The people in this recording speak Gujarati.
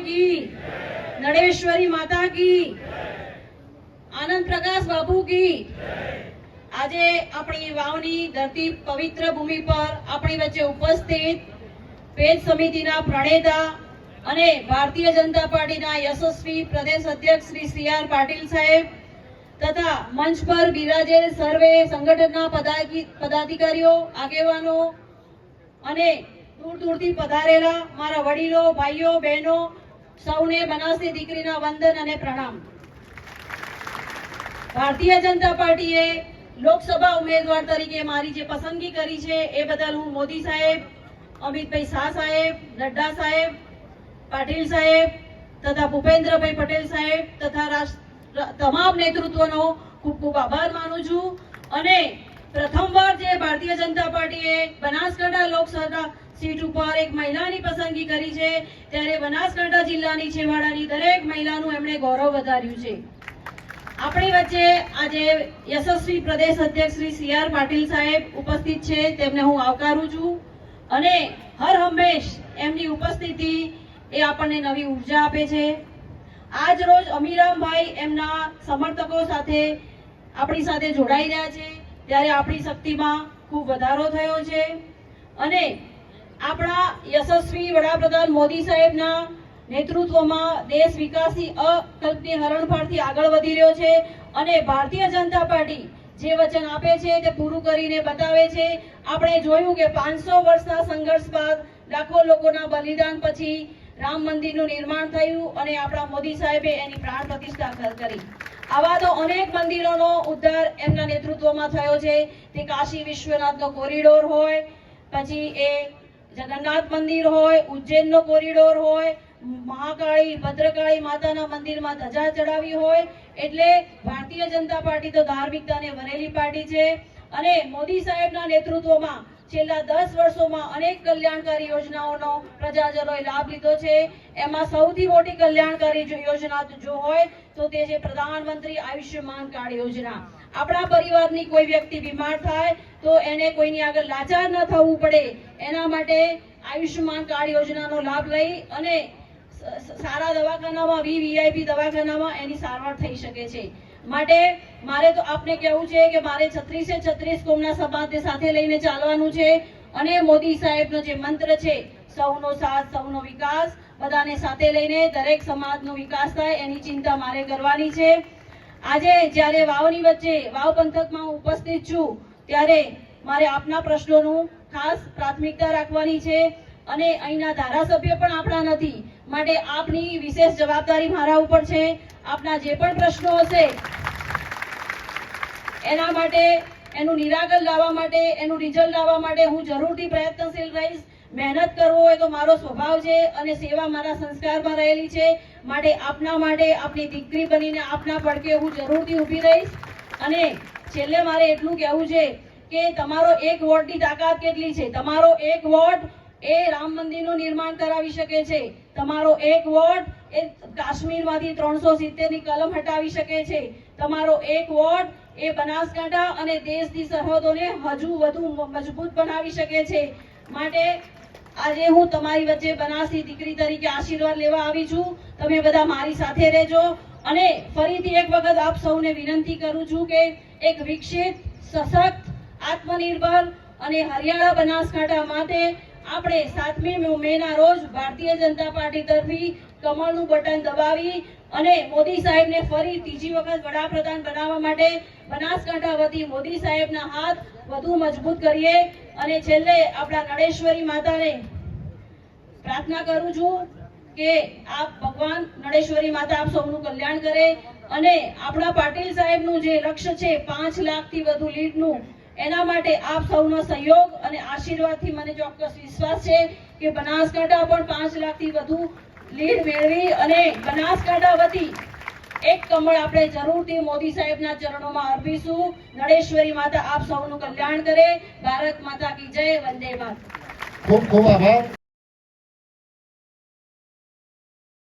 की, नड़ेश्वरी माता की, आनंद प्रकाश बाबू की। આજે આપણી વાવની ધરતી પવિત્ર ભૂમિ પર આપણી વચ્ચે ઉપસ્થિત પેજ સમિતિના પ્રણેતા અને ભારતીય જનતા પાર્ટીના યશસ્વી પ્રદેશ અધ્યક્ષ શ્રી CR પાટીલ સાહેબ તથા મંચ પર બિરાજેલ સર્વે સંગઠનના પદાધિકારીઓ, આગેવાનો અને दूर दूर थी पधारेला मारा वडीलो, भाईओ, बहनों सौने बनासनी दीकरीना वंदन अने प्रणाम। भारतीय जनता पार्टीए लोकसभा उम्मीदवार तरीके मारी जे पसंदगी करी छे ए बदल हूँ मोदी साहेब, अमित भाई शाह साहेब, नड्डा साहेब, पाटील साहेब तथा भूपेन्द्र भाई पटेल साहेब तथा तमाम नेतृत्वनो खूब खूब आभार मानु छूं। अने प्रथमवार जे भारतीय जनता पार्टीए बनासकांठा लोकसभा सीट पर एक महिलानी पसंदगी करी छे त्यारे बनासकांठा जिल्लानी छेवाड़ानी दरेक महिलानुं एमणे गौरव વધાર્યું છે। આપણી વચ્ચે આજે યશસ્વી પ્રદેશ અધ્યક્ષ શ્રી CR પાટીલ સાહેબ ઉપસ્થિત છે, તેમને હું આવકારું છું અને હર હંમેશ એમની ઉપસ્થિતિ એ આપણને નવી ઉર્જા આપે છે। આજ રોજ અમીરામભાઈ એમના સમર્થકો સાથે આપણી સાથે જોડાઈ રહ્યા છે ત્યારે આપણી શક્તિમાં ખૂબ વધારો થયો છે અને આપણા યશસ્વી વડાપ્રધાન મોદી સાહેબના नेतृत्वમાં देश विकासની અકલ્પનીય હરણફાળથી આગળ વધી રહ્યો છે અને ભારતીય જનતા પાર્ટી જે વચન આપે છે તે પૂરું કરીને બતાવે છે। આપણે જોયું કે 500 વર્ષના સંઘર્ષ બાદ લાખો લોકોના બલિદાન પછી રામ મંદિરનું નિર્માણ થયું અને આપણા મોદી સાહેબે એની પ્રાણ પ્રતિષ્ઠા કરી। આવા તો અનેક મંદિરોનો ઉદ્ધાર એમના નેતૃત્વમાં થયો છે। તે કાશી વિશ્વનાથનો કોરિડોર હોય, પછી એ जगन्नाथ मंदिर होय, उज्जैन नो कोरिडोर होय, महाकाली भद्रकाली माताना मंदिर में ध्वजा चढ़ावी होय। एटले भारतीय जनता पार्टी तो धार्मिकताने वरेली पार्टी छे अने मोदी साहेबना नेतृत्वमां छेल्ला 10 वर्षोमां अनेक कल्याणकारी योजनाओनो प्रजाजनोए लाभ लीधो छे। एमां सौथी मोटी कल्याणकारी योजना जो होय तो ते छे प्रधानमंत्री आयुष्मान कार्ड योजना। આપણા પરિવારની કોઈ વ્યક્તિ બીમાર થાય તો એને કોઈની આગળ લાચાર ન થવું પડે એના માટે આયુષ્માન કાર્ડ યોજનાનો લાભ લઈ અને સારા દવાખાનામાં VVIP દવાખાનામાં એની સારવાર થઈ શકે છે। માટે મારે તો આપને કહેવું છે કે મારે 36 એ 36 કોમના સમાજને સાથે લઈને ચાલવાનું છે અને મોદી સાહેબનો જે મંત્ર છે સૌનો સાથ સૌનો વિકાસ, બધાને સાથે લઈને દરેક સમાજનો વિકાસ થાય એની ચિંતા મારે કરવાની છે। આજે જ્યારે વાવની વચ્ચે વાવ પંથકમાં હું ઉપસ્થિત છું ત્યારે મારે આપના પ્રશ્નોનું ખાસ પ્રાથમિકતા રાખવાની છે અને અહીંના ધારાસભ્ય પણ આપણા નથી, માટે આપની વિશેષ જવાબદારી મારા ઉપર છે। આપના જે પણ પ્રશ્નો હશે એના માટે એનું નિરાકરણ લાવવા માટે, એનું રિઝલ્ટ લાવવા માટે હું જરૂરથી પ્રયત્નશીલ રહીશ। મહેનત કરવો હોય તો મારો સ્વભાવ છે અને સેવા મારા સંસ્કારમાં રહેલી છે, માટે આપના માટે આપની દીકરી બનીને આપના પડકે હું જરૂરથી ઊભી રહીશ। અને છેલ્લે મારે એટલું કહેવું છે કે તમારો એક વોટની તાકાત કેટલી છે। તમારો એક વોટ એ રામ મંદિરનું નિર્માણ કરાવી શકે છે। તમારો એક વોટ એ કાશ્મીરમાંથી 370 ની કલમ હટાવી શકે છે। તમારો એક વોટ એ બનાસકાંઠા અને દેશની સરહદોને હજુ વધુ મજબૂત બનાવી શકે છે। માટે આજે હું તમારી વચ્ચે બનાસની દીકરી તરીકે આશીર્વાદ લેવા આવી છું। તમે બધા મારી સાથે રહેજો અને ફરીથી એક વખત આપ સૌને વિનંતી કરું છું કે એક વિકસિત, સશક્ત, આત્મનિર્ભર અને હરિયાળા બનાસકાંઠા માટે આપણે 7મી મેના રોજ ભારતીય जनता पार्टी તરફી કમળનું બટન દબાવી અને મોદી સાહેબને ફરી ત્રીજી વખત વડાપ્રધાન બનાવવા માટે બનાસકાંઠા વતી મોદી સાહેબના હાથ વધુ મજબૂત કરીએ। અને છેલ્લે આપણા નડેશ્વરી માતાને પ્રાર્થના કરું છું કે આપ ભગવાન નડેશ્વરી માતા આપ સૌનું કલ્યાણ કરે અને આપણા પાટીલ સાહેબનું જે લક્ષ્ય છે 5 લાખથી વધુ લીડનું એના માટે આપ સૌનો સહયોગ અને આશીર્વાદથી મને ચોક્કસ વિશ્વાસ છે કે બનાસકાંઠા પણ 5 લાખથી વધુ લીડ મેળવી અને બનાસકાંઠા વતી एक कमल આપણે જરૂરથી મોદી સાહેબના ચરણોમાં અર્પીશું। નડેશ્વરી માતા આપ સૌનું કલ્યાણ કરે। ભારત માતા કી જય, વંદે માતરમ। ખૂબ ખૂબ આભાર।